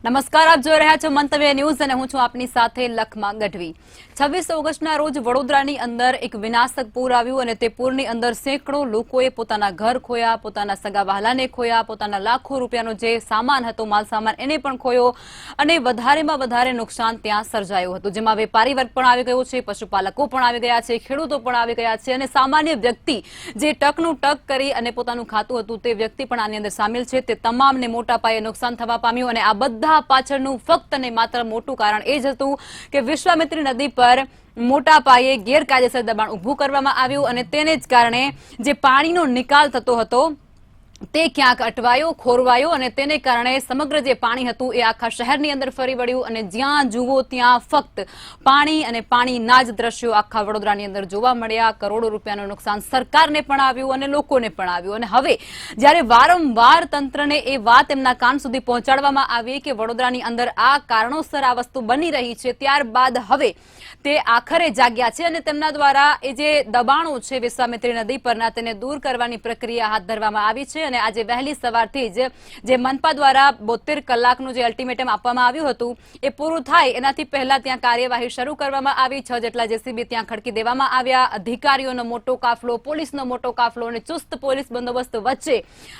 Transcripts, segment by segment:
નમસ્કાર, આપ જોઈ રહ્યા છો મંતવ્ય ન્યૂઝ અને હું છું આપની સાથે લખમા ગઢવી। 26 ઓગસ્ટના રોજ વડોદરાની અંદર એક વિનાશક પૂર આવ્યું અને તે પૂરની અંદર સેંકડો લોકોએ પોતાના ઘર ખોયા, પોતાના સગા વહાલાને ખોયા, પોતાના લાખો રૂપિયાનો જે સામાન હતો, માલ સામાન એને પણ ખોયો અને વધારેમાં વધારે નુકસાન ત્યાં સર્જાયું હતું, જેમાં વેપારી વર્ગ પણ આવી ગયો છે, પશુપાલકો પણ આવી ગયા છે, ખેડૂતો પણ આવી ગયા છે અને સામાન્ય વ્યક્તિ જે ટકનું ટક કરી અને પોતાનું ખાતું હતું તે વ્યક્તિ પણ આની અંદર સામેલ છે। તે તમામને મોટા પાયે નુકસાન થવા પામ્યું અને આ બધા પાછળનું ફક્ત અને માત્ર મોટું કારણ એ જ હતું કે વિશ્વામિત્રી નદી પર મોટા પાયે ગેરકાયદેસર દબાણ ઊભું કરવામાં આવ્યું અને તેને જ કારણે જે પાણીનો નિકાલ થતો હતો તે ક્યાંક અટવાયો, ખોરવાયો અને તેને કારણે સમગ્ર જે પાણી હતું એ આખા શહેરની અંદર ફરી વળ્યું અને જ્યાં જુઓ ત્યાં ફક્ત પાણી અને પાણીના જ દ્રશ્યો આખા વડોદરાની અંદર જોવા મળ્યા। કરોડો રૂપિયાનું નુકસાન સરકારને પણ આવ્યું અને લોકોને પણ આવ્યું અને હવે જ્યારે વારંવાર તંત્રને એ વાત એમના કાન સુધી પહોંચાડવામાં આવી કે વડોદરાની અંદર આ કારણોસર આ વસ્તુ બની રહી છે, ત્યારબાદ હવે તે આખરે જાગ્યા છે અને તેમના દ્વારા એ જે દબાણો છે વિશ્વામિત્રી નદી પરના તેને દૂર કરવાની પ્રક્રિયા હાથ ધરવામાં આવી છે અને આજે વહેલી સવારથી જ જે મનપા દ્વારા 72 કલાકનું જે અલ્ટિમેટમ આપવામાં આવ્યું હતું એ પૂરું થાય એનાથી પહેલા ત્યાં કાર્યવાહી શરૂ કરવામાં આવી। 6 જેટલા જેસીબી ત્યાં ખડકી દેવામાં આવ્યા, અધિકારીઓનો મોટો કાફલો, પોલીસનો મોટો કાફલો અને ચુસ્ત પોલીસ બંદોબસ્ત વચ્ચે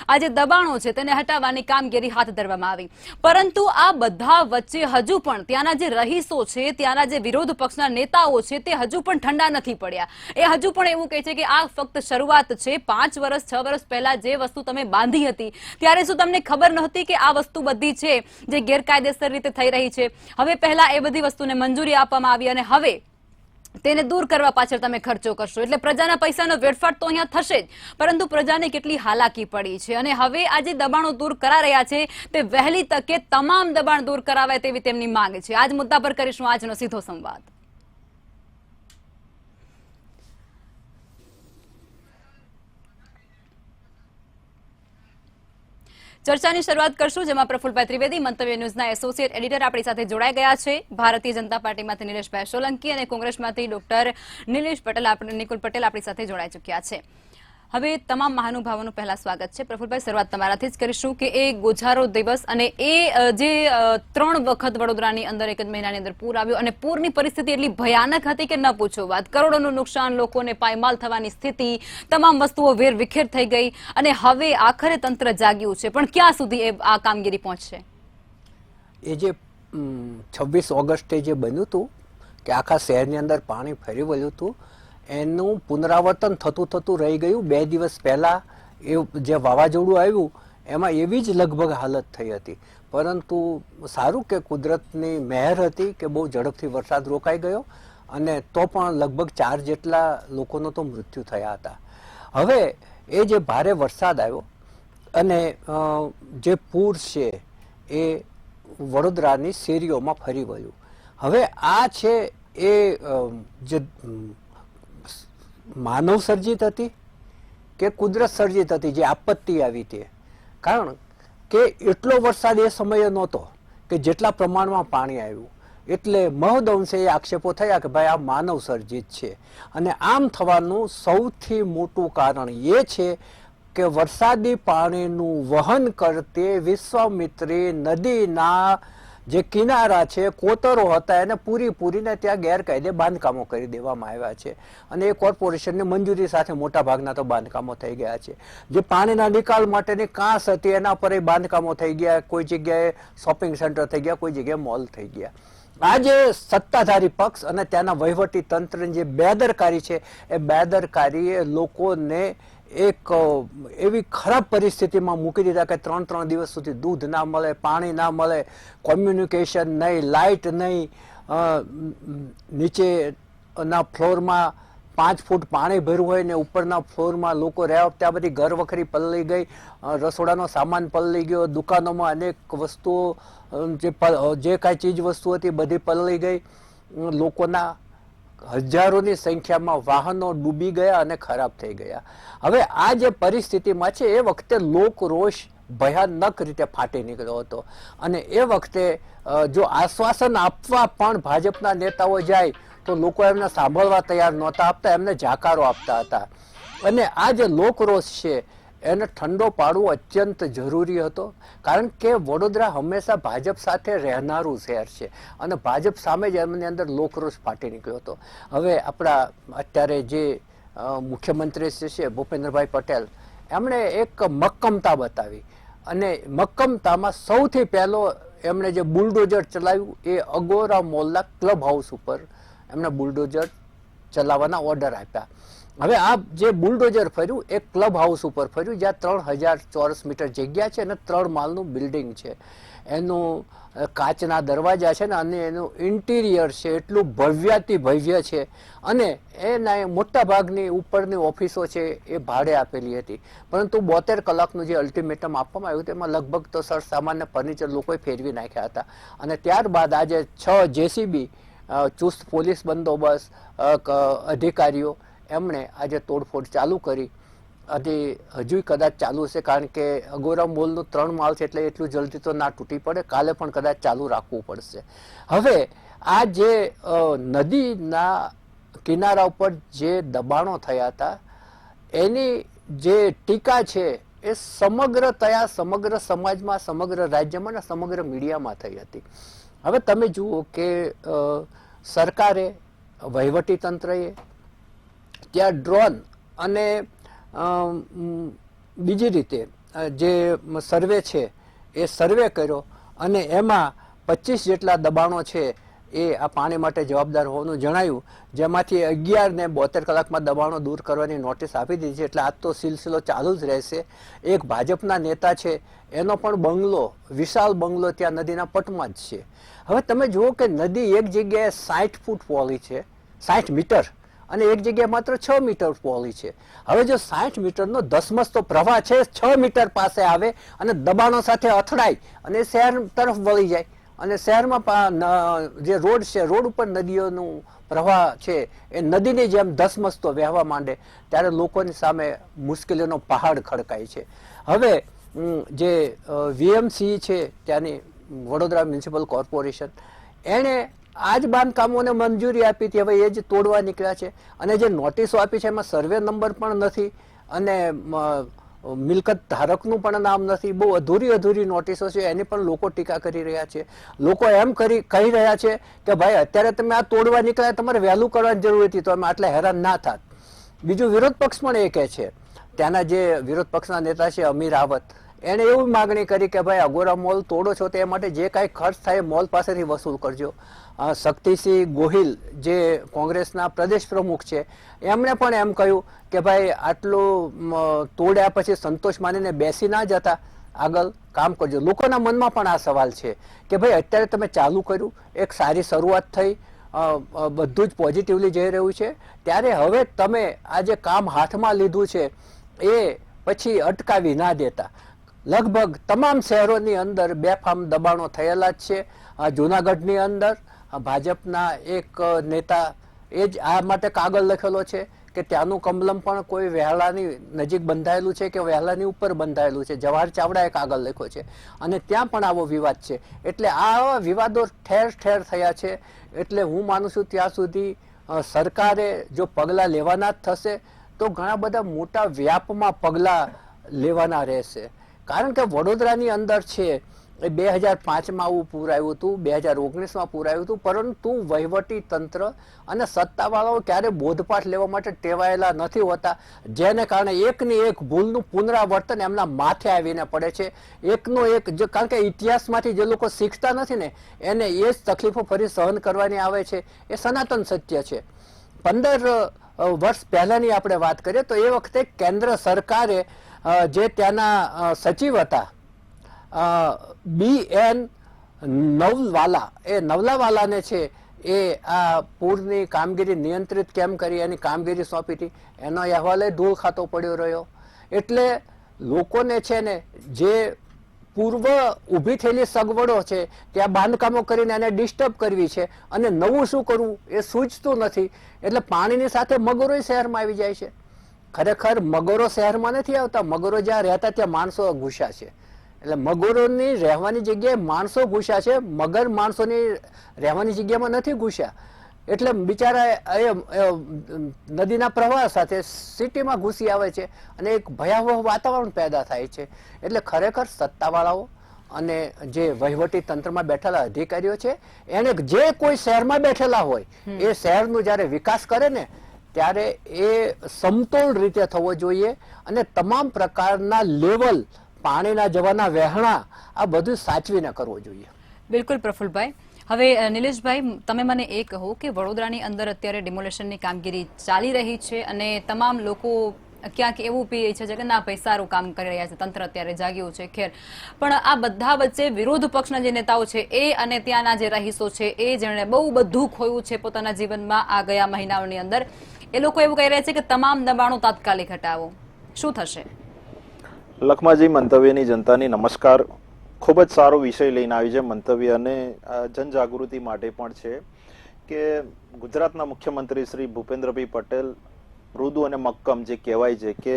આ જે દબાણો છે તેને હટાવવાની કામગીરી હાથ ધરવામાં આવી। પરંતુ આ બધા વચ્ચે હજુ પણ ત્યાંના જે રહીશો છે, ત્યાંના જે વિરોધ પક્ષના નેતાઓ છે તે હજુ પણ ઠંડા નથી પડ્યા। એ હજુ પણ એવું કહે છે કે આ ફક્ત શરૂઆત છે। 5 વર્ષ 6 વર્ષ પહેલા જે વસ્તુ તમે બાંધી હતી ત્યારે શું તમને ખબર નહોતી કે આ વસ્તુ બધી છે જે ગેરકાયદેસર રીતે થઈ રહી છે? હવે પહેલા એ બધી વસ્તુને મંજૂરી આપવામાં આવી અને હવે તેને દૂર કરવા પાછળ તમે ખર્ચો કરશો એટલે પ્રજાના પૈસાનો વેડફાટ તો અહીંયા થશે જ, પરંતુ પ્રજાને કેટલી હાલાકી પડી છે અને હવે આ જે દબાણો દૂર કરા રહ્યા છે તે વહેલી તકે તમામ દબાણ દૂર કરાવાય તેવી તેમની માંગ છે। આજ મુદ્દા પર કરીશું આજનો સીધો સંવાદ। ચર્ચાની શરૂઆત કરશું જેમાં પ્રફુલભાઈ ત્રિવેદી મંતવ્ય ન્યૂઝના એસોસિએટ એડિટર આપણી સાથે જોડાઈ ગયા છે, ભારતીય જનતા પાર્ટીમાંથી નિલેશભાઈ સોલંકી અને કોંગ્રેસમાંથી ડોક્ટર નિકુલ પટેલ આપણી સાથે જોડાઈ ચૂક્યા છે। હવે તમામ મહાનુભાવોનું પહેલા સ્વાગત છે। પ્રફુલભાઈ, શરૂઆત તમારાથી જ કરીશું કે એ ગોઝારો દિવસ અને એ જે 3 વખત વડોદરાની અંદર એક જ મહિનાની અંદર પૂર આવ્યું અને પૂરની પરિસ્થિતિ એટલી ભયાનક હતી કે ન પૂછો વાત। કરોડોનું નુકસાન, લોકોને પાયમાલ થવાની સ્થિતિ, તમામ વસ્તુઓ વેરવિખેર થઈ ગઈ અને હવે આખરે તંત્ર જાગ્યું છે, પણ ક્યાં સુધી એ આ કામગીરી પહોંચશે? એ જે 26 ઓગસ્ટે જે બન્યું હતું કે આખા શહેરની અંદર પાણી ફરી વળ્યું હતું એનું પુનરાવર્તન થતું રહી ગયું। 2 દિવસ પહેલા એ જે વાવાઝોડું આવ્યું એમાં એવી જ લગભગ હાલત થઈ હતી, પરંતુ સારું કે કુદરતની મહેર હતી કે બહુ ઝડપથી વરસાદ રોકાઈ ગયો અને તો પણ લગભગ 4 જેટલા લોકોનો તો મૃત્યુ થયા હતા। હવે એ જે ભારે વરસાદ આવ્યો અને જે પૂર છે એ વડોદરાની શેરીઓમાં ફરી વળ્યું। હવે આ છે એ જે માનવ સર્જિત હતી કે કુદરત સર્જિત હતી જે આપત્તિ આવી તે? કારણ કે એટલો વરસાદ એ સમયે નહોતો કે જેટલા પ્રમાણમાં પાણી આવ્યું, એટલે મહદઅંશે એ આક્ષેપો થયા કે ભાઈ આ માનવ સર્જિત છે અને આમ થવાનું સૌથી મોટું કારણ એ છે કે વરસાદી પાણીનું વહન કરતી વિશ્વામિત્રી નદીના જે કિનારા છે, કોતરો હતા એને પૂરીને ત્યાં ગેરકાયદે બાંધકામો કરી દેવામાં આવ્યા છે અને એ કોર્પોરેશનની મંજૂરી સાથે મોટા ભાગના તો બાંધકામો થઈ ગયા છે। જે પાણીના નિકાલ માટેની કાંસ હતી એના પર એ બાંધકામો થઈ ગયા, કોઈ જગ્યાએ શોપિંગ સેન્ટર થઈ ગયા, કોઈ જગ્યાએ મોલ થઈ ગયા। આ જે સત્તાધારી પક્ષ અને ત્યાંના વહીવટી તંત્રની જે બેદરકારી છે એ બેદરકારીએ લોકોને એક એવી ખરાબ પરિસ્થિતિમાં મૂકી દીધા કે 3 દિવસ સુધી દૂધ ના મળે, પાણી ના મળે, કોમ્યુનિકેશન નહીં, લાઇટ નહીં, નીચેના ફ્લોરમાં 5 ફૂટ પાણી ભર્યું હોય ને ઉપરના ફ્લોરમાં લોકો રહ્યા, ત્યાં બધી ઘર વખરી પલળી ગઈ, રસોડાનો સામાન પલળી ગયો, દુકાનોમાં અનેક વસ્તુઓ જે કાંઈ ચીજ વસ્તુ હતી બધી પલળી ગઈ, લોકોના હજારોની સંખ્યામાં વાહનો ડૂબી ગયા અને ખરાબ થઈ ગયા। હવે આ જે પરિસ્થિતિમાં છે એ વખતે લોકરોષ ભયાનક રીતે ફાટી નીકળ્યો હતો અને એ વખતે જો આશ્વાસન આપવા પણ ભાજપના નેતાઓ જાય તો લોકો એમને સાંભળવા તૈયાર નહોતા આપતા, એમને જાકારો આપતા હતા અને આ જે લોકરોષ છે એને ઠંડો પાડવો અત્યંત જરૂરી હતો, કારણ કે વડોદરા હંમેશા ભાજપ સાથે રહેનારું શહેર છે અને ભાજપ સામે જ એમની અંદર લોકરોષ ફાટી નીકળ્યો હતો. હવે આપણા અત્યારે જે મુખ્યમંત્રી છે ભૂપેન્દ્રભાઈ પટેલ, એમણે એક મક્કમતા બતાવી અને મક્કમતામાં સૌથી પહેલો એમણે જે બુલડોઝર ચલાવ્યું એ અગોરા મોલના ક્લબ હાઉસ ઉપર એમણે બુલડોઝર ચલાવવાના ઓર્ડર આપ્યા. હવે આ જે બુલડોઝર ફર્યું એ ક્લબ હાઉસ ઉપર ફર્યું, જ્યાં 3000 ચોરસ મીટર જગ્યા છે અને 3 માળનું બિલ્ડિંગ છે. એનું કાચના દરવાજા છે ને અને એનું ઇન્ટિરિયર છે એટલું ભવ્યાતિ ભવ્ય છે અને એના મોટા ભાગની ઉપરની ઓફિસો છે એ ભાડે આપેલી હતી. પરંતુ 72 કલાકનું જે અલ્ટિમેટમ આપવામાં આવ્યું તેમાં લગભગ તો સર સામાન્ય ફર્નિચર લોકોએ ફેરવી નાખ્યા હતા. અને ત્યારબાદ આજે 6 જેસીબી, ચુસ્ત પોલીસ બંદોબસ્ત, અધિકારીઓ એમણે આજે તોડફોડ ચાલુ કરી. હજુ કદાચ ચાલુ છે, કારણ કે અગોરા મોલનું 3 માળ છે એટલે એટલું જલ્દી તો ના તૂટી પડે, કાલે પણ કદાચ ચાલુ રાખવું પડશે. હવે આ જે નદીના કિનારા ઉપર જે દબાણો થયા હતા એની જે ટીકા છે એ સમગ્રતયા સમગ્ર સમાજમાં, સમગ્ર રાજ્યમાં અને સમગ્ર મીડિયામાં થઈ હતી. હવે તમે જુઓ કે સરકારે, વહીવટી તંત્રએ ત્યાં ડ્રોન અને બીજી રીતે જે સર્વે છે એ સર્વે કર્યો અને એમાં 25 જેટલા દબાણો છે એ આ પાણી માટે જવાબદાર હોવાનું જણાયું, જેમાંથી 11 ને 72 કલાકમાં દબાણો દૂર કરવાની નોટિસ આપી દીધી છે. એટલે આજ તો સિલસિલો ચાલુ જ રહેશે. એક ભાજપના નેતા છે એનો પણ બંગલો, વિશાળ બંગલો ત્યાં નદીના પટમાં જ છે. હવે તમે જુઓ કે નદી એક જગ્યાએ 60 ફૂટ પહોળી છે, 60 મીટર, અને એક જગ્યાએ માત્ર 6 મીટર પહોળી છે. હવે જો 60 મીટરનો ધસમસતો પ્રવાહ છે 6 મીટર પાસે આવે અને દબાણો સાથે અથડાય અને શહેર તરફ વળી જાય અને શહેરમાં જે રોડ છે, રોડ ઉપર નદીઓનું પ્રવાહ છે એ નદીની જેમ ધસમસતો વહેવા માંડે ત્યારે લોકોની સામે મુશ્કેલીઓનો પહાડ ખડકાય છે. હવે જે વીએમસી છે ત્યાંની વડોદરા મ્યુનિસિપલ કોર્પોરેશન, એણે આ જ બાંધકામોને મંજૂરી આપી હતી. હવે એ જ તોડવા નીકળ્યા છે અને જે નોટિસો આપી છે એમાં સર્વે નંબર પણ નથી અને મિલકત ધારકનું પણ નામ નથી. બહુ અધૂરી નોટિસો છે, એની પણ લોકો ટીકા કરી રહ્યા છે. લોકો એમ કહી રહ્યા છે કે ભાઈ અત્યારે તમે આ તોડવા નીકળ્યા, તમારે વહેલું કરવાની જરૂર હતી તો અમે આટલા હેરાન ના થાત. બીજું વિરોધ પક્ષ પણ એ કહે છે, ત્યાંના જે વિરોધ પક્ષના નેતા છે અમીર રાવત, એને એવી માગણી કરી કે ભાઈ અગોરા મોલ તોડો છો તે માટે જે કાંઈ ખર્ચ થાય મોલ પાસેથી વસૂલ કરજો. શક્તિસિંહ ગોહિલ જે કોંગ્રેસના પ્રદેશ પ્રમુખ છે એમણે પણ એમ કહ્યું કે ભાઈ આટલું તોડ્યા પછી સંતોષ માનીને બેસી ના જતા, આગળ કામ કરજો. લોકોના મનમાં પણ આ સવાલ છે કે ભાઈ અત્યારે તમે ચાલુ કર્યું, એક સારી શરૂઆત થઈ, બધું જ પોઝિટિવલી જઈ રહ્યું છે, ત્યારે હવે તમે આ જે કામ હાથમાં લીધું છે એ પછી અટકાવી ના દેતા. લગભગ તમામ શહેરોની અંદર બેફામ દબાણો થયેલા જ છે. જૂનાગઢની અંદર ભાજપના એક નેતા એ જ આ માટે કાગળ લખેલો છે કે ત્યાંનું કમલમ પણ કોઈ વહેલાની નજીક બંધાયેલું છે કે વહેલાની ઉપર બંધાયેલું છે. જવાહર ચાવડાએ કાગળ લખ્યો છે અને ત્યાં પણ આવો વિવાદ છે. એટલે આવા વિવાદો ઠેર ઠેર થયા છે. એટલે હું માનું છું ત્યાં સુધી સરકારે જો પગલાં લેવાના જ થશે તો ઘણા બધા મોટા વ્યાપમાં પગલાં લેવાના રહેશે. કારણ કે વડોદરાની અંદર છે એ 2005માં આવું પૂર આવ્યું હતું, 2019માં પૂર આવ્યું હતું, પરંતુ વહીવટી તંત્ર અને સત્તાવાળાઓ ક્યારે બોધપાઠ લેવા માટે ટેવાયેલા નથી હોતા, જેને કારણે એકની એક ભૂલનું પુનરાવર્તન એમના માથે આવીને પડે છે. એકનો એક, કારણ કે ઇતિહાસમાંથી જે લોકો શીખતા નથી ને એને એ જ તકલીફો ફરી સહન કરવાની આવે છે. એ સનાતન સત્ય છે. 15 વર્ષ પહેલાની આપણે વાત કરીએ તો એ વખતે કેન્દ્ર સરકારે જે ત્યાંના સચિવ હતા BN નવલાવાલા, એ નવલાવાલાને છે એ આ પૂરની કામગીરી નિયંત્રિત કેમ કરી એની કામગીરી સોંપી હતી, એનો અહેવાલે ધૂળ ખાતો પડ્યો રહ્યો. એટલે લોકોને છે ને જે પૂર્વ ઊભી થયેલી સગવડો છે ત્યાં બાંધકામો કરીને એને ડિસ્ટર્બ કરવી છે અને નવું શું કરવું એ સૂચતું નથી. એટલે પાણીની સાથે મગરો શહેરમાં આવી જાય છે. ખરેખર મગરો શહેરમાં નથી આવતા, મગરો જ્યાં રહેતા ત્યાં માણસો ઘૂસ્યા છે. એટલે મગરોની રહેવાની જગ્યાએ માણસો ઘૂસ્યા છે, મગર માણસોની રહેવાની જગ્યામાં નથી ઘૂસ્યા. એટલે બિચારા નદીના પ્રવાહ સાથે સિટીમાં ઘૂસી આવે છે અને એક ભયાવહ વાતાવરણ પેદા થાય છે. એટલે ખરેખર સત્તાવાળાઓ અને જે વહીવટી તંત્રમાં બેઠેલા અધિકારીઓ છે એને જે કોઈ શહેરમાં બેઠેલા હોય એ શહેરનું જ્યારે વિકાસ કરે ને ત્યારે એ સમતોલ રીતે થવો જોઈએ અને તમામ પ્રકારના લેવલ, પાણીના જવાના વહેણા આ બધું સાચવીને કરવો જોઈએ. બિલકુલ પ્રફુલભાઈ. હવે નિલેશભાઈ, તમે મને એ કહો કે વડોદરાની અંદર અત્યારે ડિમોલેશનની કામગીરી ચાલી રહી છે અને તમામ લોકો ક્યાંક એવું પીએ છે કે ના ભાઈ સારું કામ કરી રહ્યા છે, તંત્ર અત્યારે જાગ્યું છે. ખેર, પણ આ બધા વચ્ચે વિરોધ પક્ષના જે નેતાઓ છે એ અને ત્યાંના જે રહીશો છે એ જેણે બહુ બધું ખોયું છે પોતાના જીવનમાં આ ગયા મહિનાઓની અંદર, એ લોકો એવું કહી રહ્યા છે કે તમામ દબાણો તાત્કાલિક હટાવો. શું થશે? લખમાજી, મંતવ્યની જનતાની નમસ્કાર. ખૂબ જ સારો વિષય લઈને આવી છે મંતવ્ય અને જનજાગૃતિ માટે પણ છે કે ગુજરાતના મુખ્યમંત્રી શ્રી ભૂપેન્દ્રભાઈ પટેલ મૃદુ અને મક્કમ જે કહેવાય છે કે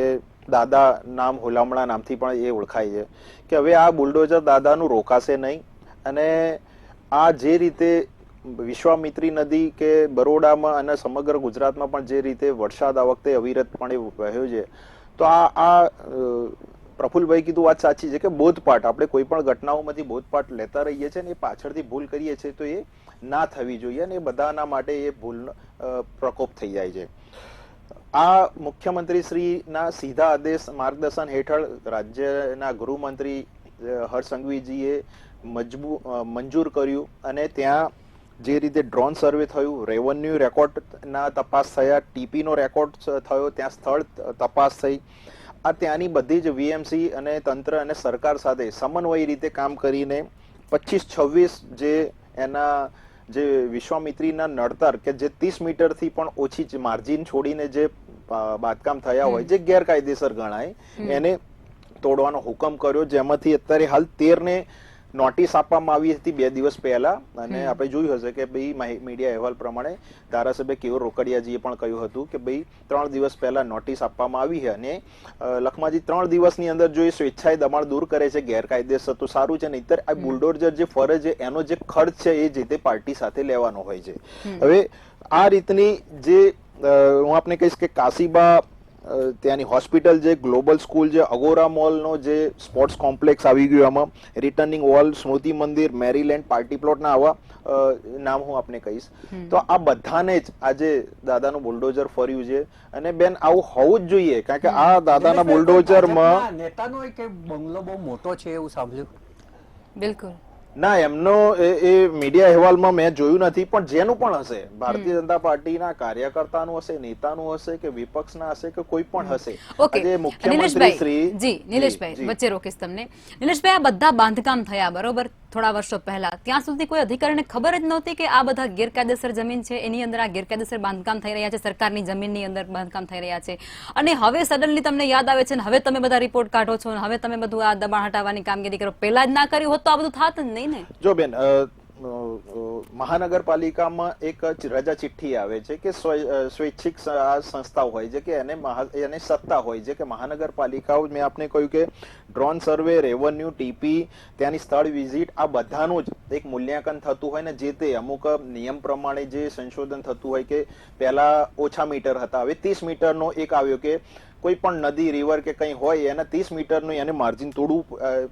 દાદા નામ હુલામણા નામથી પણ એ ઓળખાય છે કે હવે આ બુલડોઝર દાદાનું રોકાશે નહીં. અને આ જે રીતે વિશ્વામિત્રી નદી કે બરોડામાં અને સમગ્ર ગુજરાતમાં પણ જે રીતે વરસાદ આ વખતે અવિરતપણે વહ્યો છે, તો આ પ્રફુલભાઈ કીધું વાત સાચી છે કે બોધપાઠ, આપણે કોઈ પણ ઘટનાઓમાંથી બોધપાઠ લેતા રહીએ છીએ ને એ પાછળથી ભૂલ કરીએ છીએ તો એ ના થવી જોઈએ અને એ બધાના માટે એ ભૂલ પ્રકોપ થઈ જાય છે. આ મુખ્યમંત્રી શ્રીના સીધા આદેશ માર્ગદર્શન હેઠળ રાજ્યના ગૃહમંત્રી હર્ષ સંઘવીજીએ મંજૂર કર્યું અને ત્યાં જે રીતે ડ્રોન સર્વે થયું, રેવન્યુ રેકોર્ડના તપાસ થયા, ટીપીનો રેકોર્ડ થયો, ત્યાં સ્થળ તપાસ થઈ, આ ત્યાંની બધી જ વીએમસી અને તંત્ર અને સરકાર સાથે સમન્વય રીતે કામ કરીને 25-26 જે એના જે વિશ્વામિત્રીના નડતર કે જે 30 મીટરથી પણ ઓછી માર્જિન છોડીને જે બાંધકામ થયા હોય જે ગેરકાયદેસર ગણાય એને તોડવાનો હુકમ કર્યો, જેમાંથી અત્યારે હાલ 13 ને નોટિસ આપવામાં આવી હતી 2 દિવસ પહેલા. અને આપણે જોયું હશે કે ભાઈ મીડિયા અહેવાલ પ્રમાણે ધારાસભ્ય કેવર રોકડિયાજીએ પણ કહ્યું હતું કે ભાઈ 3 દિવસ પહેલા નોટિસ આપવામાં આવી છે અને લખમાજી 3 દિવસની અંદર જો એ સ્વેચ્છાએ દબાણ દૂર કરે છે ગેરકાયદેસર તો સારું છે, નહીતર આ બુલડોઝર જે ફરે છે એનો જે ખર્ચ છે એ જે તે પાર્ટી સાથે લેવાનો હોય છે. હવે આ રીતની જે હું આપને કહીશ કે કાશીબા ત્યાંની હોસ્પિટલ જે ગ્લોબલ સ્કૂલ જે અગોરા મોલનો જે સ્પોર્ટ્સ કોમ્પ્લેક્સ આવી ગયું, આમાં રિટર્નિંગ વોલ, સ્મૃતિ મંદિર, મેરીલેન્ડ, પાર્ટી પ્લોટના આવા નામ હું આપને કહીશ. તો આ બધાને જ આજે દાદાનું બુલડોઝર ફર્યું છે અને બેન આવું હોવું જ જોઈએ કારણ કે આ દાદાના બુલડોઝરમાં નેતાનો એક બંગલો બહુ મોટો છે એવું સાંભળ્યું. બિલકુલ ના, એમનો એ મીડિયા અહેવાલમાં મેં જોયું નથી, પણ જેનું પણ હશે, ભારતીય જનતા પાર્ટીના કાર્યકર્તાનું હશે, નેતાનું હશે કે વિપક્ષના હશે કે કોઈ પણ હશે. ઓકે નિલેશભાઈ, વચ્ચે રોકીશ તમને. નિલેશભાઈ, આ બધા બાંધકામ થયા બરોબર થોડા વર્ષો પહેલા, ત્યાં સુધી કોઈ અધિકારીને ખબર જ નહોતી કે આ બધા ગેરકાયદેસર જમીન છે, એની અંદર આ ગેરકાયદેસર બાંધકામ થઈ રહ્યા છે, સરકારની જમીનની અંદર બાંધકામ થઈ રહ્યા છે અને હવે સડનલી તમને યાદ આવે છે ને હવે તમે બધા રિપોર્ટ કાઢો છો ને હવે તમે બધું આ દબાણ હટાવવાની કામગીરી કરો? પહેલા જ ના કર્યું હોત તો આ બધું થાત જ નહીં ને. જો બેન, મહાનગરપાલિકામાં એક રજા ચિઠ્ઠી આવે છે કે સ્વૈચ્છિક સંસ્થાઓ હોય છે કે એને સત્તા હોય છે કે મહાનગરપાલિકાઓ, મેં આપને કહ્યું કે ડ્રોન સર્વે, રેવન્યુ, ટીપી, ત્યાંની સ્થળ વિઝિટ, આ બધાનું જ એક મૂલ્યાંકન થતું હોય ને જે તે અમુક નિયમ પ્રમાણે જે સંશોધન થતું હોય કે પહેલા ઓછા મીટર હતા, હવે 30 મીટરનો એક આવ્યો કે કોઈ પણ નદી, રિવર કે કંઈ હોય એના 30 મીટરનું એને માર્જિન તોડવું,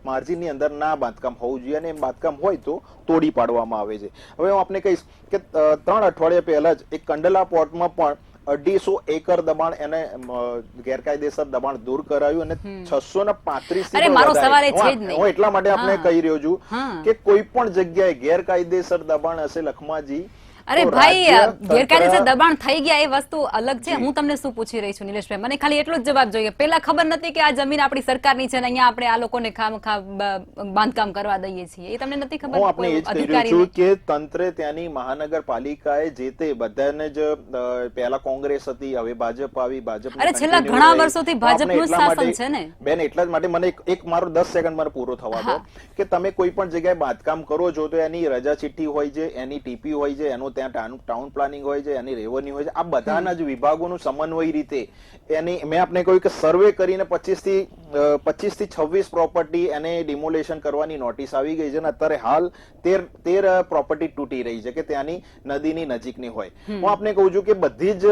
માર્જિનની અંદર ના બાંધકામ હોવું જોઈએ અને બાંધકામ હોય તો તોડી પાડવામાં આવે છે. હવે હું આપને કહીશ કે 3 અઠવાડિયા પહેલા જ એક કંડલા પોર્ટમાં પણ 250 એકર દબાણ એને ગેરકાયદેસર દબાણ દૂર કરાયું અને 635 હું એટલા માટે આપણે કહી રહ્યો છું કે કોઈ પણ જગ્યાએ ગેરકાયદેસર દબાણ હશે લખમાજી, અરે ભાઈ, ગેરકાયદેસર દબાણ થઈ ગયા એ વસ્તુ અલગ છે. હું તમને શું પૂછી રહી છું નિલેશભાઈ, મને ખાલી એટલો જ જવાબ જોઈએ. પેલા ખબર નથી કે આ જમીન આપણી સરકારની છે ને અહીંયા આપણે આ લોકોને ખામખા બાંધકામ કરવા દઈએ છીએ, એ તમને નથી ખબર? હું આપણે એ જ કહી રહ્યો છું કે તંત્રે ત્યાંની મહાનગરપાલિકાએ જે તે બધાને જ પહેલા કોંગ્રેસ હતી, હવે ભાજપ આવી, ભાજપ અરે છેલ્લા ઘણા વર્ષોથી ભાજપનું શાસન છે ને બેન. એટલા જ માટે મને એક મારો 10 સેકન્ડ મને પૂરો થવા દો કે તમે કોઈ પણ જગ્યાએ બાંધકામ કરો છો તો એની રજા ચિઠ્ઠી હોય છે, એની ટીપી હોય છે, એનો ત્યાં ટાઉન પ્લાનિંગ હોય છે, એની રેવન્યુ હોય છે, આ બધાના જ વિભાગોનું સમન્વય રીતે એની મેં આપને કહ્યું કે સર્વે કરીને 25 થી 26 પ્રોપર્ટી એને ડિમોલેશન કરવાની નોટિસ આવી ગઈ છે અને અત્યારે હાલ 13 પ્રોપર્ટી તૂટી રહી છે કે ત્યાંની નદીની નજીકની હોય. હું આપને કહું છું કે બધી જ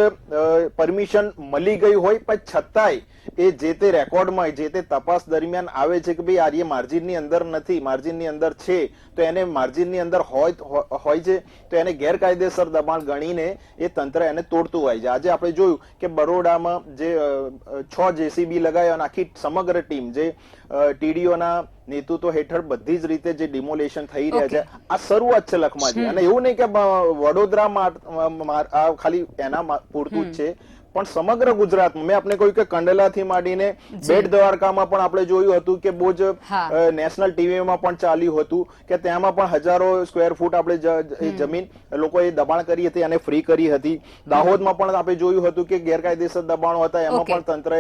પરમિશન મળી ગઈ હોય પણ છતાંય એ જે તે રેકોર્ડમાં જે તે તપાસ દરમિયાન આવે છે કે ભાઈ આ માર્જિનની અંદર નથી, માર્જિનની અંદર છે, તો એને માર્જિનની અંદર હોય છે તો એને ગેરકાયદેસર દબાણ ગણીને એ તંત્ર એને તોડતું હોય છે. આજે આપણે જોયું કે બરોડામાં જે 6 જેસીબી લગાવ્યા અને આખી સમગ્ર ટીમ જે ટીડીઓના નેતૃત્વ હેઠળ બધી જ રીતે જે ડિમોલેશન થઈ રહ્યા છે, આ શરૂઆત છે લખમાજી. અને એવું નહીં કે વડોદરા ખાલી એના પૂરતું જ છે, પણ સમગ્ર ગુજરાતમાં મેં આપને કહ્યું કે કંડલાથી માંડીને બેટ દ્વારકામાં પણ આપણે જોયું હતું કે બહુ જ નેશનલ ટીવીમાં પણ ચાલ્યું હતું કે ત્યાંમાં પણ હજારો સ્ક્વેર ફૂટ આપણે જમીન લોકોએ દબાણ કરી હતી અને ફ્રી કરી હતી. દાહોદમાં પણ આપણે જોયું હતું કે ગેરકાયદેસર દબાણો હતા, એમાં પણ તંત્રએ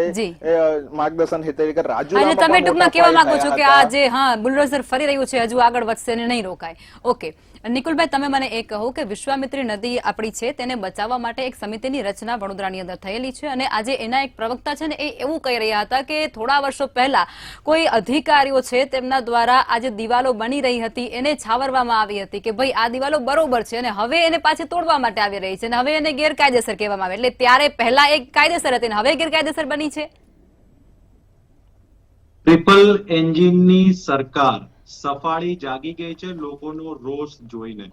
માર્ગદર્શન હેઠળ કે રાજ્યોમાં તમે ટૂંકમાં કહેવા માંગો છો કે આ જે બુલડોઝર ફરી રહ્યું છે હજુ આગળ વધશે અને નહીં રોકાય. ઓકે નિકુલભાઈ, તમે મને એ કહો કે વિશ્વામિત્રી નદી આપણી છે તેને બચાવવા માટે એક સમિતિની રચના વડોદરાની અંદર થયેલી છે અને આજે એના એક પ્રવક્તા છે ને એ એવું કહી રહ્યા હતા કે થોડા વર્ષો પહેલા કોઈ અધિકારીઓ છે તેમના દ્વારા આ જે દિવાલો બની રહી હતી એને છાવરવામાં આવી હતી કે ભાઈ આ દિવાલો બરોબર છે અને હવે એને પાછી તોડવા માટે આવી રહી છે અને હવે એને ગેરકાયદેસર કહેવામાં આવે, એટલે ત્યારે પહેલા એક કાયદેસર હતી ને હવે ગેરકાયદેસર બની છે. ટ્રિપલ એન્જિનની સરકાર સફાળી જાગી ગઈ છે લોકોનો રોષ જોઈને.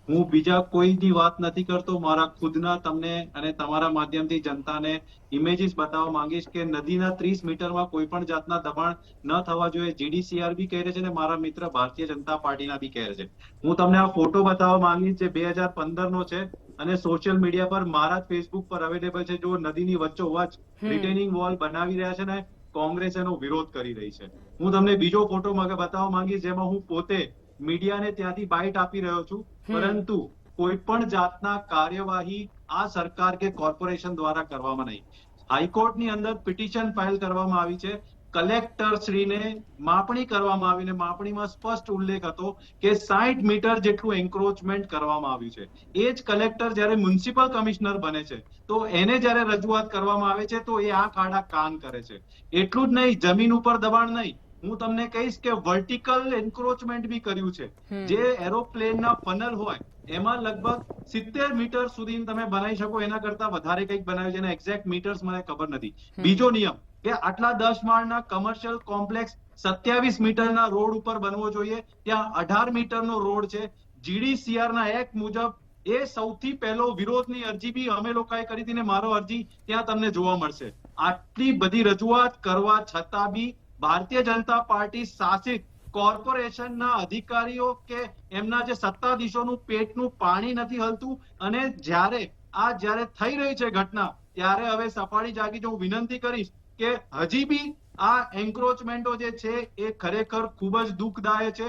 હું બીજા કોઈની વાત નથી કરતો, મારા ખુદના તમને અને તમારા માધ્યમથી જનતાને ઇમેજીસ બતાવવા માંગીશ કે નદીના 30 મીટરમાં કોઈ પણ જાતના દબાણ ન થવા જોઈએ. જીડીસીઆર બી કહે છે અને મારા મિત્ર ભારતીય જનતા પાર્ટીના બી કહે છે. હું તમને આ ફોટો બતાવવા માંગીશ જે 2015 નો છે અને સોશિયલ મીડિયા પર મારા જ ફેસબુક પર અવેલેબલ છે. જો નદીની વચ્ચોવચ્ચ રિટેનિંગ વોલ બનાવી રહ્યા છે ને કોંગ્રેસ એનો વિરોધ કરી રહી છે. હું તમને બીજો ફોટો બતાવવા માંગીશ જેમાં હું પોતે મીડિયાને ત્યાંથી બાઇટ આપી રહ્યો છું, પરંતુ કોઈ પણ જાતના કાર્યવાહી આ સરકાર કે કોર્પોરેશન દ્વારા કરવામાં નહીં. હાઈકોર્ટની અંદર પિટિશન ફાઇલ કરવામાં આવી છે, કલેક્ટર શ્રીને માપણી કરવામાં આવીને માપણીમાં સ્પષ્ટ ઉલ્લેખ હતો કે 60 મીટર જેટલું એન્ક્રોચમેન્ટ કરવામાં આવ્યું છે. એ જ કલેક્ટર જ્યારે મ્યુનિસિપલ કમિશનર બને છે તો એને જ્યારે રજૂઆત કરવામાં આવે છે તો એ આંખ આડા કાન કરે છે. એટલું જ નહીં, જમીન ઉપર દબાણ નહીં, હું તમને કહીશ કે વર્ટિકલ એન્ક્રોચમેન્ટ બી કર્યું છે. જે એરોપ્લેનના ફનલ હોય એમાં લગભગ 70 મીટર સુધી તમે બનાવી શકો, એના કરતા વધારે કંઈક બનાવ્યું છે, એના એક્ઝેક્ટ મીટર્સ મને ખબર નથી. બીજો નિયમ કે આટલા 10 માળના કમર્શિયલ કોમ્પ્લેક્સ 27 મીટરના રોડ ઉપર બનવો જોઈએ, ત્યાં 18 મીટરનો રોડ છે. જીડીસીઆર ના એક્ટ મુજબ એ સૌથી પહેલો વિરોધની અરજી બી અમે લોકોએ કરી હતી ને મારો અરજી ત્યાં તમને જોવા મળશે. આટલી બધી રજૂઆત કરવા છતાં બી ભારતીય જનતા પાર્ટી શાસિત કોર્પોરેશનના અધિકારીઓ કે એમના જે સત્તાધીશોનું પેટનું પાણી નથી હલતું. અને જ્યારે થઈ રહી છે ઘટના ત્યારે હવે સફાળી જાગી જો હું વિનંતી કરીશ કે હજી બી આ એન્ક્રોચમેન્ટો જે છે એ ખરેખર ખૂબ જ દુઃખદાયક છે.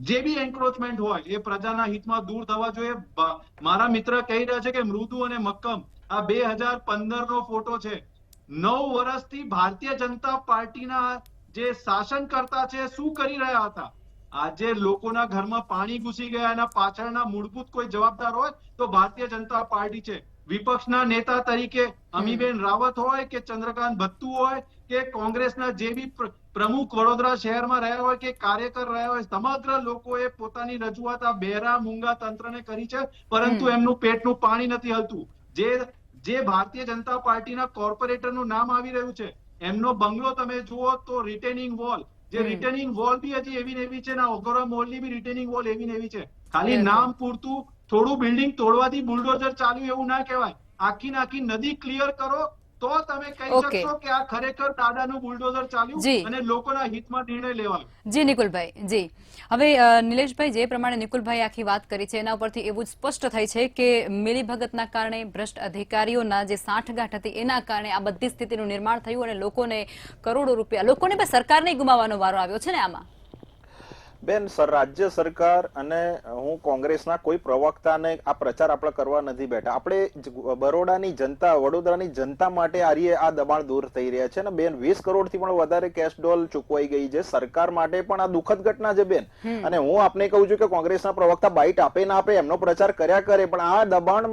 જે બી એન્ક્રોચમેન્ટ હોય એ પ્રજાના હિતમાં દૂર થવા જોઈએ. મારા મિત્ર કહી રહ્યા છે કે મૃદુ અને મક્કમ, આ 2015 નો ફોટો છે. 9 વર્ષથી ભારતીય જનતા પાર્ટીના જે શાસનકર્તા છે શું કરી રહ્યા હતા? આજે લોકોના ઘરમાં પાણી ઘૂસી ગયા એના પાછળના મૂળભૂત કોઈ જવાબદાર હોય તો ભારતીય જનતા પાર્ટી છે. વિપક્ષના નેતા તરીકે અમીબેન રાવત હોય કે ચંદ્રકાંત ભત્તુ હોય કે કોંગ્રેસના જે બી પ્રમુખ વડોદરા શહેરમાં રહ્યા હોય કે કાર્યકર રહ્યા હોય, સમગ્ર લોકોએ પોતાની રજૂઆત આ બહેરા મૂંગા તંત્રને કરી છે, પરંતુ એમનું પેટનું પાણી નથી હલતું. જે ભારતીય જનતા પાર્ટીના કોર્પોરેટરનું નામ આવી રહ્યું છે એમનો બંગલો તમે જુઓ તો રિટેનિંગ વોલ, જે રિટેનિંગ વોલ બી હજી એવી ને એવી છે ને ઓગોરા મોલની બી રિટેનિંગ વોલ એવી ને એવી છે. ખાલી નામ પૂરતું થોડું બિલ્ડિંગ તોડવાથી બુલડોઝર ચાલ્યું એવું ના કહેવાય. આખી નાખી નદી ક્લિયર કરો તો તમે કહી શકશો કે આ ખરેખર દાદાનું બુલડોઝર ચાલ્યું અને લોકોના હિતમાં નિર્ણય લેવાયો. જી નિકુલભાઈ, જી હવે નિલેશભાઈ જે પ્રમાણે નિકુલભાઈ આખી વાત કરી છે એના ઉપરથી એવું સ્પષ્ટ થાય છે કે મિલીભગતના કારણે, ભ્રષ્ટ અધિકારીઓના જે સાંઠગાંઠ હતી એના કારણે આ બધી સ્થિતિનું નિર્માણ થયું અને લોકોને કરોડો રૂપિયા, લોકોને સરકારને ગુમાવવાનો વારો આવ્યો છે ને આમાં. બેન રાજ્ય સરકાર અને હું કોંગ્રેસના કોઈ પ્રવક્તાને આ પ્રચાર આપણે કરવા નથી બેઠા. આપણે બરોડાની જનતા, વડોદરાની જનતા માટે આ દબાણ દૂર થઈ રહ્યા છે. અને બેન 20 કરોડથી પણ વધારે કેશ ડોલ ચૂકવાઈ ગઈ છે. સરકાર માટે પણ આ દુઃખદ ઘટના છે બેન. અને હું આપને કહું છું કે કોંગ્રેસના પ્રવક્તા બાઇટ આપે ના આપે, એમનો પ્રચાર કર્યા કરે, પણ આ દબાણ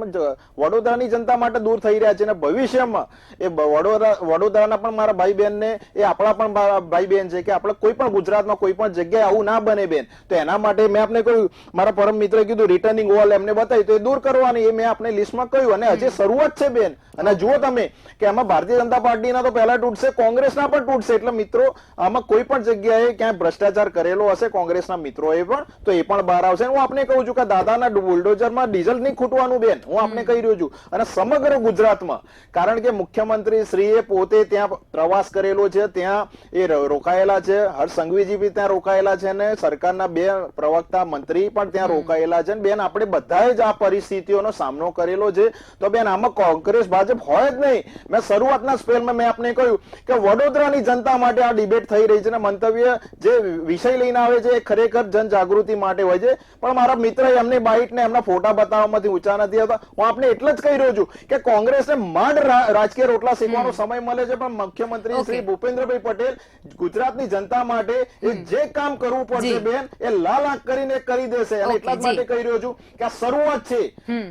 વડોદરાની જનતા માટે દૂર થઈ રહ્યા છે. અને ભવિષ્યમાં એ વડોદરાના પણ મારા ભાઈ બહેન ને, એ આપણા પણ ભાઈ બહેન છે, કે આપણે કોઈ પણ ગુજરાતમાં કોઈ પણ જગ્યાએ આવું ના બને બેન. તો એના માટે મેં આપને કહ્યું, મારા પરમ મિત્રએ કીધું રિટર્નિંગ વોલ એમને બતાવી, તો એ દૂર કરવાની, એ મેં આપને લિસ્ટમાં કહ્યું. અને હજી શરૂઆત છે બેન. અને જુઓ તમે કે આમાં ભારતીય જનતા પાર્ટીના તો પહેલા તૂટશે, કોંગ્રેસના પણ તૂટશે. એટલે મિત્રો, આમાં કોઈ પણ જગ્યાએ ક્યાંય ભ્રષ્ટાચાર કરેલો હશે કોંગ્રેસના મિત્રોએ પણ, તો એ પણ બહાર આવશે. હું આપને કહું છું કે દાદાના બુલડોઝરમાં ડીઝલ નહીં ખૂટવાનું બેન, હું આપને કહી રહ્યો છું. અને સમગ્ર ગુજરાતમાં, કારણ કે મુખ્યમંત્રી શ્રીએ પોતે ત્યાં પ્રવાસ કરેલો છે, ત્યાં એ રોકાયેલા છે, હર્ષ સંઘવીજી બી ત્યાં રોકાયેલા છે, અને સરકારના 2 પ્રવક્તા મંત્રી પણ ત્યાં રોકાયેલા છે. બેન, આપણે બધાએ જ આ પરિસ્થિતિઓનો સામનો કરેલો છે. તો બેન, આમાં કોંગ્રેસ ભાજપ હોય જ નહીં. મેં શરૂઆતના સ્પેલમાં મેં આપને કહ્યું કે વડોદરાની જનતા માટે આ ડિબેટ થઈ રહી છે. અને મંતવ્ય જે વિષય લઈને આવે છે એ ખરેખર જનજાગૃતિ માટે હોય છે. પણ મારા મિત્ર એમની બાઇટ ને એમના ફોટા બતાવવામાંથી ઊંચા નથી આવતા. હું આપને એટલે જ કહી રહ્યો છું કે કોંગ્રેસને માંડ રાજકીય રોટલા શીખવાનો સમય મળે છે, પણ મુખ્યમંત્રી શ્રી ભૂપેન્દ્રભાઈ પટેલ ગુજરાતની જનતા માટે એ જે કામ કરવું પડશે બેન, એ લાલ આંખ કરીને કરી દેશે. અને એટલા જ માટે કહી રહ્યો છું કે આ શરૂઆત છે.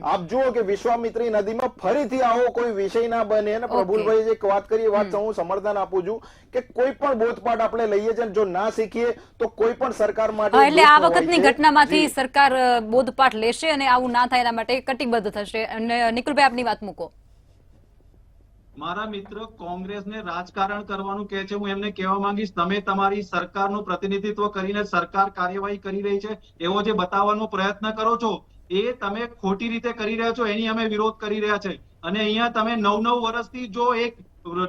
આપ જુઓ કે વિશ્વામિત્રી નદીમાં ફરીથી આવો કોઈ વિષય ના બને. અને પ્રભુલભાઈ જે વાત કરી, વાત હું સમર્થન આપું છું કે કોઈ પણ બોધપાઠ આપણે લઈએ છીએ, જો ના શીખીએ તો કોઈ પણ સરકાર માટે, એટલે આ વખતની ઘટનામાંથી સરકાર બોધપાઠ લેશે અને આવું ના થાય એના માટે કટિબદ્ધ થશે. અને નિકુલભાઈ, આપની વાત મૂકો. મારા મિત્ર કોંગ્રેસને રાજકારણ કરવાનું કહે છે, હું એમને કહેવા માંગીશ, તમે તમારી સરકારનું પ્રતિનિધિત્વ કરીને સરકાર કાર્યવાહી કરી રહી છે એવો જે બતાવવાનો પ્રયત્ન કરો છો, એ તમે ખોટી રીતે કરી રહ્યા છો. એની અમે વિરોધ કરી રહ્યા છે. અને અહીંયા તમે 9 વર્ષથી જો એક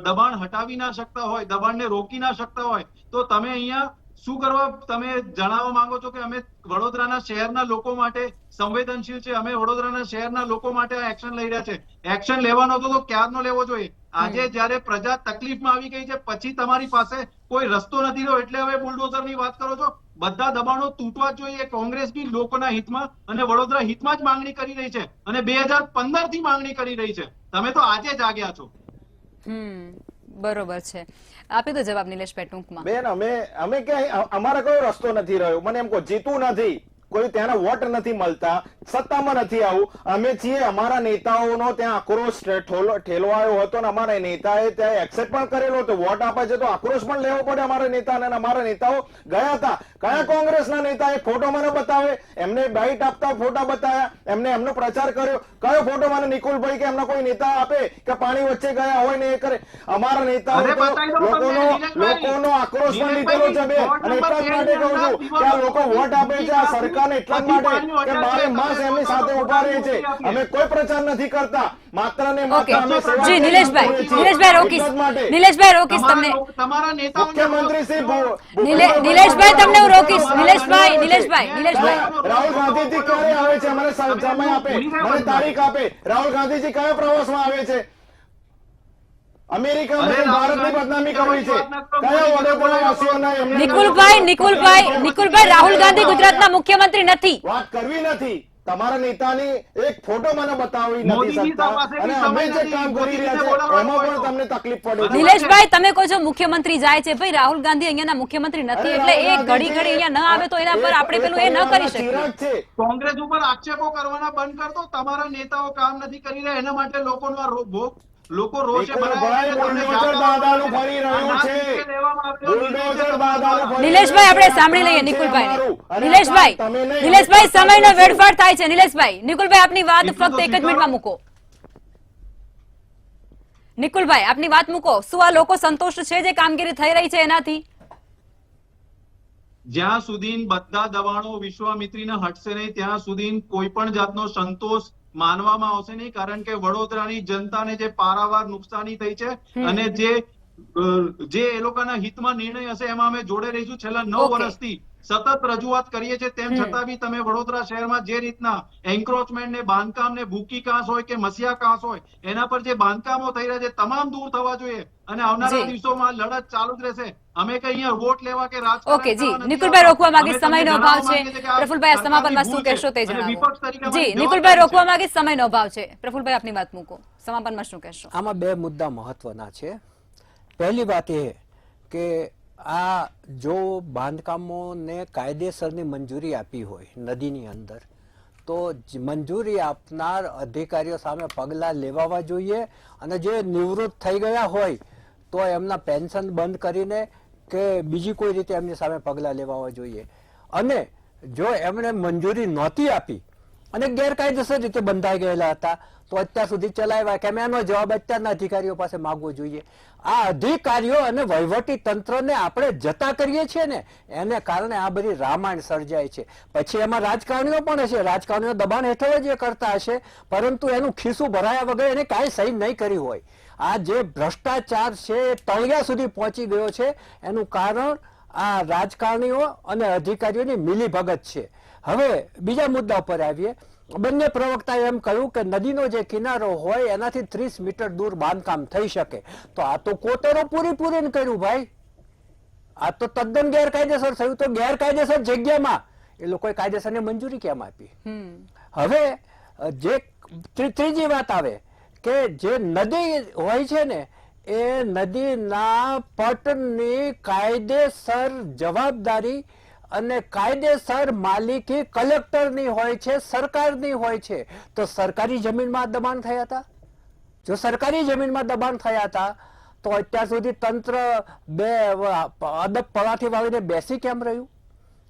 દબાણ હટાવી ના શકતા હોય, દબાણને રોકી ના શકતા હોય, તો તમે અહીંયા શું કરવા તમે જણાવવા માંગો છો કે અમે વડોદરાના શહેરના લોકો માટે સંવેદનશીલ છે, અમે વડોદરાના શહેરના લોકો માટે આ એક્શન લઈ રહ્યા છે. એક્શન લેવાનો તો ક્યારનો લેવો જોઈએ. આજે જયારે પ્રજા તકલીફમાં આવી ગઈ છે, પછી તમારી પાસે કોઈ રસ્તો નથી રહ્યો, એટલે હવે બુલડોઝરની વાત કરો છો. બધા દબાણો તૂટવા જોઈએ. કોંગ્રેસ બી લોકોના હિતમાં અને વડોદરા હિતમાં જ માંગણી કરી રહી છે, અને 2015 થી માંગણી કરી રહી છે. તમે તો આજે જાગ્યા છો. બરોબર છે. આપી દો જવાબ નિલેશભાઈ ટૂંકમાં. બેન, અમે ક્યાંય, અમારા કયો રસ્તો નથી રહ્યો. મને એમ કહો, જીતવું નથી, કોઈ ત્યાંના વોટ નથી મળતા, સત્તામાં નથી આવું. અમે છીએ, અમારા નેતાઓનો ત્યાં આક્રોશ ઠેલવાયો હતો, અને અમારા નેતાએ ત્યાં એક્સેપ્ટ પણ કરેલો હતો. વોટ આપે છે તો આક્રોશ પણ લેવો પડે અમારા નેતાને. અને અમારા નેતાઓ ગયા હતા. કયા કોંગ્રેસના નેતાએ ફોટો મને બતાવે, એમને બાઇટ આપતા ફોટા બતાવ્યા, એમને એમનો પ્રચાર કર્યો. કયો ફોટો મને નિકુલભાઈ કે એમના કોઈ નેતા આપે કે પાણી વચ્ચે ગયા હોય ને એ કરે? અમારા નેતાઓ લોકોનો આક્રોશ પણ લીધેલો છે બેન. અને એટલા જ માટે કહું છું કે આ લોકો વોટ આપે છે આ સરકારને એટલા જ માટે કે 12 માસ એમની સાથે ઉભા રહે છે. અમે કોઈ પ્રચાર નથી કરતા, માત્ર ને માત્ર અમે સેવા. જી નિલેશભાઈ રોકીશ તમને. તમારા નેતાઓ, મુખ્યમંત્રી શ્રી નિલેશભાઈ તમને હું રોકીશ. નિલેશભાઈ રાહુલ ગાંધીજી ક્યારે આવે છે? મને સમય આપે, મને તારીખ આપે. રાહુલ ગાંધીજી કયા પ્રવાસમાં આવે છે? અમેરિકામાં ભારતની બદનામી કરવી છે. કયા વડોદરાવાસીઓના નિકુલભાઈ રાહુલ ગાંધી ગુજરાતના મુખ્યમંત્રી નથી. વાત કરવી નથી. તમારા નેતાની એક ફોટો મને બતાવી નથી શકતા, અને અમે જે કામ કરી રહ્યા છે એમાં પણ તમને તકલીફ પડે છે. નિલેશભાઈ, તમે કહો છો મુખ્યમંત્રી જાય છે, ભાઈ રાહુલ ગાંધી અહીંયાના મુખ્યમંત્રી નથી, એટલે એ ઘડી અહીંયા ન આવે તો એના પર આપણે પેલું એ ન કરી શકીએ. કોંગ્રેસ ઉપર આક્ષેપો કરવાના બંધ કરતો. તમારા નેતાઓ કામ નથી કરી રહ્યા, એના માટે લોકો રોષે નિલેશભાઈ, આપણે સાંભળી લઈએ નિકુલભાઈ. નિલેશભાઈ સમયનો વેડફાટ થાય છે. નિકુલભાઈ આપની વાત ફક્ત એક જ મિનિટમાં મૂકો. નિકુલભાઈ આપની વાત મૂકો. શું આ લોકો સંતુષ્ટ છે જે કામગીરી થઈ રહી છે એનાથી? જ્યાં સુધી બધા દબાણો વિશ્વામિત્રીને હટશે નહીં, ત્યાં સુધી કોઈ પણ જાતનો સંતોષ માનવામાં આવશે નહીં. કારણ કે વડોદરાની જનતાને જે પારાવાર નુકસાની થઈ છે, અને જે એ લોકોના હિતમાં નિર્ણય હશે એમાં અમે જોડે રહીશું. છેલ્લા 9 વર્ષથી સતત રજૂઆત કરીએ છીએ, તેમ છતાં બી તમે વડોદરા શહેરમાં જે રીતના એન્ક્રોચમેન્ટ ને બાંધકામ ને ભૂકી કાંસ હોય કે મસીહા કાંસ હોય, એના પર જે બાંધકામો થઈ રહ્યા છે તમામ દૂર થવા જોઈએ અને આવનારા જી. દિવસોમાં લડત ચાલુ જ રહેશે. અમે કઈ અહીંયા વોટ લેવા કે રાજકારણ ઓકે જી, કરવા નથી નિકુલભાઈ આવતા. રોકવા માંગે અમે તમને સમયનો અભાવ જણાવવા છે. માંગીએ છીએ કે આ પ્રફુલભાઈ આ સમાપનમાં શું સરકારની કહેશો તે ભૂલ છે અને જણાવો. વિપક્ષ તરીકે અમારી જી, જવાબદારી નિકુલભાઈ છે. રોકવા માંગે સમયનો અભાવ છે. પ્રફુલભાઈ આપની વાત મૂકો, સમાપનમાં શું કહેશો? આમાં બે મુદ્દા મહત્વના છે. પહેલી વાત એ કે આ જો બાંધકામોને કાયદેસરની મંજૂરી આપી હોય નદીની અંદર, તો મંજૂરી આપનાર અધિકારીઓ સામે પગલાં લેવાવા જોઈએ અને જે નિવૃત્ત થઈ ગયા હોય તો એમના પેન્શન બંધ કરીને કે બીજી કોઈ રીતે એમની સામે પગલાં લેવાવા જોઈએ. અને જો એમણે મંજૂરી નહોતી આપી અને ગેરકાયદેસર રીતે બંધાઈ ગયેલા હતા તો અત્યાર સુધી ચલાવ્યા કેમ, એનો જવાબ અત્યારના અધિકારીઓ પાસે માંગવો જોઈએ. આ અધિકારીઓ અને વહીવટી તંત્રને આપણે જતા કરીએ છીએ ને એને કારણે આ બધી રામાયણ સર્જાય છે. પછી એમાં રાજકારણીઓ પણ હશે, રાજકારણીઓ દબાણ હેઠળ જ એ કરતા હશે, પરંતુ એનું ખિસ્સું ભરાયા વગર એને કાંઈ સહી નહીં કરી હોય. આ જે ભ્રષ્ટાચાર છે એ તળિયા સુધી પહોંચી ગયો છે, એનું કારણ આ રાજકારણીઓ અને અધિકારીઓની મિલીભગત છે. હવે બીજા મુદ્દા ઉપર આવીએ. બંને પ્રવક્તાએ એમ કહ્યું કે નદીનો જે કિનારો હોય એનાથી 30 મીટર દૂર બાંધકામ થઈ શકે. તો આ તો કોતરો પૂરીને કર્યું ભાઈ. આ તો તદ્દન ગેરકાયદેસર થયું. તો ગેરકાયદેસર જગ્યામાં એ લોકોએ કાયદેસરની મંજૂરી કેમ આપી? હવે જે ત્રીજી વાત આવે કે જે નદી હોય છે ને એ નદીના પટની કાયદેસર જવાબદારી અને કાયદેસર માલિકી કલેક્ટરની હોય છે, સરકારની હોય છે. તો સરકારી જમીનમાં દબાણ થયા હતા? જો સરકારી જમીનમાં દબાણ થયા હતા તો અત્યાર સુધી તંત્ર બે અદબ પળાથી વાળીને બેસી કેમ રહ્યું?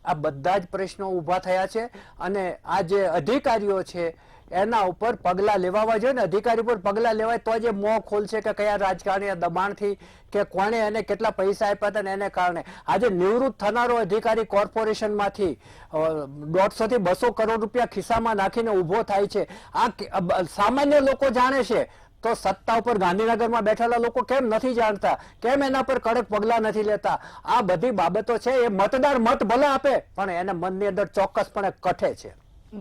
આ બધા જ પ્રશ્નો ઊભા થયા છે અને આ જે અધિકારીઓ છે એના ઉપર પગલાં લેવા જોઈએ ને. અધિકારી પર પગલાં લેવાય તો જે મોં ખોલશે કે કયા રાજકારણીય દબાણથી કે કોણે એને કેટલા પૈસા આપ્યા હતા ને એને કારણે. આજે નિવૃત્ત થનારો અધિકારી કોર્પોરેશનમાંથી 150 થી 200 કરોડ રૂપિયા ખિસ્સામાં નાખીને ઊભો થાય છે. આ સામાન્ય લોકો જાણે છે તો સત્તા ઉપર ગાંધીનગરમાં બેઠેલા લોકો કેમ નથી જાણતા? કેમ એના પર કડક પગલાં નથી લેતા? આ બધી બાબતો છે એ મતદાર મત ભલે આપે પણ એને મનની અંદર ચોક્કસપણે કઠે છે.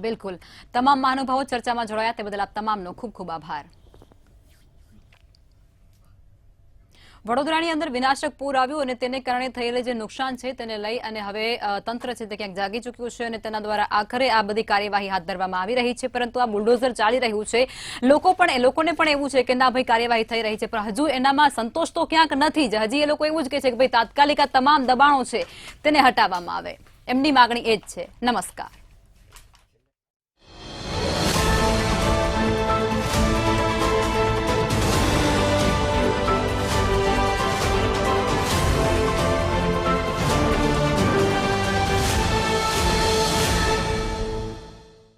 બિલકુલ. તમામ મહાનુભાવો ચર્ચામાં જોડાયા તે બદલ આપ તમામનો ખૂબ ખૂબ આભાર. વડોદરાની અંદર વિનાશક પૂર આવ્યું અને તેને કારણે થયેલું જે નુકસાન છે તેને લઈ અને હવે તંત્ર છે તે ક્યાંક જાગી ચૂક્યું છે અને તેના દ્વારા આખરે આ બધી કાર્યવાહી હાથ ધરવામાં આવી રહી છે. પરંતુ આ બુલડોઝર ચાલી રહ્યું છે, લોકોને પણ એવું છે કે ના ભાઈ કાર્યવાહી થઈ રહી છે પણ હજુ એનામાં સંતોષ તો ક્યાંક નથી જ. હજી એ લોકો એવું જ કહે છે કે ભાઈ તાત્કાલિક આ તમામ દબાણો છે તેને હટાવવામાં આવે. એમની માગણી એ જ છે. નમસ્કાર.